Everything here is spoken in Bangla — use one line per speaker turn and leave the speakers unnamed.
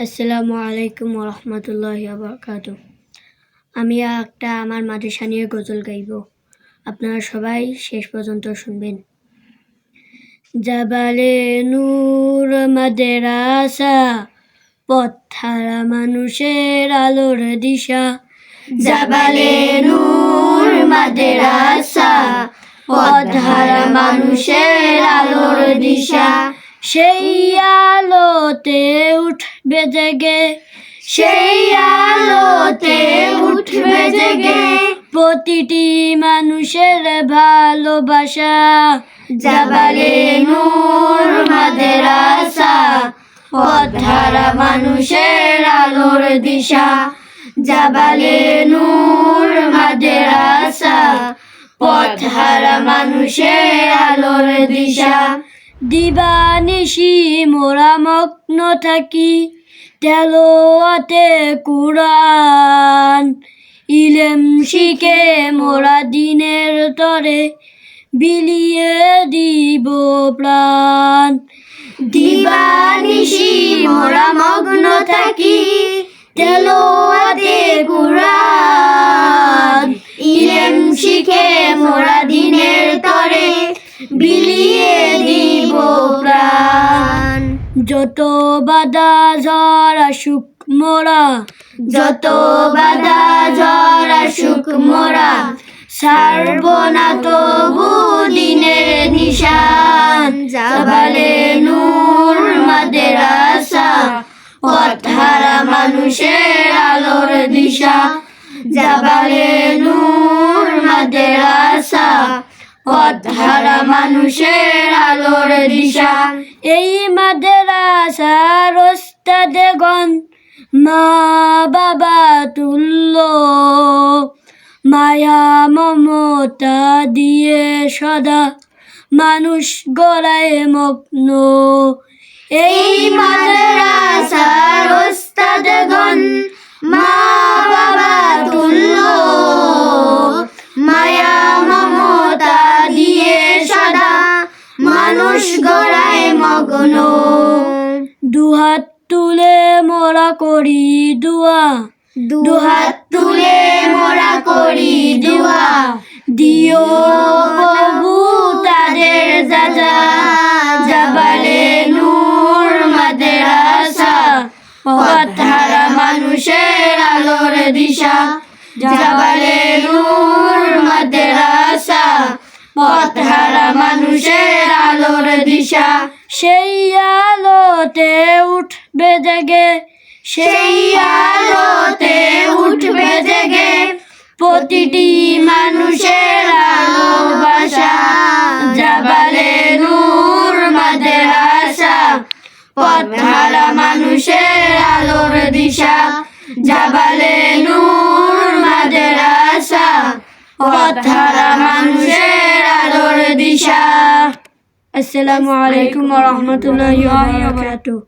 আসসালামু আলাইকুম ওরহমতুল্লাহি ওয়াবারাকাতুহ। আমি একটা আমার মাদ্রাসা নিয়ে গজল গাইব, আপনারা সবাই শেষ পর্যন্ত শুনবেন। জাবালে নূর মাদ্রাসা, পথহারা মানুষের আলোর দিশা। জাবালে নূর মাদ্রাসা, পথহারা মানুষের আলোর দিশা। সেই আলোতে উঠবে জেগে, সেই আলোতে উঠবে জেগে প্রতিটি মানুষের ভালোবাসা। জাবালে নূর মাদ্রাসা, পথহারা মানুষের আলোর দিশা। জাবালে নূর মাদ্রাসা, পথহারা মানুষের আলোর দিশা। দিবানিশি মোরা মগ্ন থাকি তেলাওয়াতে কুরআন, ইলম শিখে মোরা দিনের তরে বিলিয়ে দিব প্রাণ। দিবানিশি মোরা মগ্ন থাকি তেলাওয়াতে কুরআন, ইলম শিখে মোরা দিনের তরে বিলিয়ে দিব প্রাণ। যত বাধা ঝড় আসুক মোরা, যত বাধা ঝড় আসুক মোরা ছাড়ব না তবু দিনের নিশান। জাবালে নূর মাদ্রাসা, পথহারা মানুষের আলোর দিশা। জাবালে নূর মাদ্রাসা, পথহারা মানুষের আলোর দিশা। এই মাদ্রাসার ওস্তাদগণ মা বাবা তুল্য, মায়া মমতা দিয়ে সদা মানুষ গড়ায় মগ্ন। এই মাদ্রাসার ওস্তাদগণ মা বাবা তুল্য, মায়া মমতা দিয়ে সদা মানুষ গড়ায় মগ্ন। দুহাত তুলে মোরা করি দুয়া, দুহাত তুলে মোরা করি দুয়া। দিও প্রভু তাদের যাজা। জাবালে নূর মাদ্রাসা, পথহারা মানুষের আলোর দিশা। জাবালে নূর মাদ্রাসা, পথহারা মানুষের আলোর দিশা। সেই আলোতে উঠবে জেগে, সেই আলোতে উঠবে জেগে প্রতিটি মানুষের ভালোবাসা। জাবালে নূর মাদ্রাসা, পথহারা মানুষের আলোর দিশা। জাবালে নূর মাদ্রাসা, পথহারা মানুষের আলোর দিশা। আসসালামু আলাইকুম ওয়া রাহমাতুল্লাহি ওয়া বারাকাতুহু।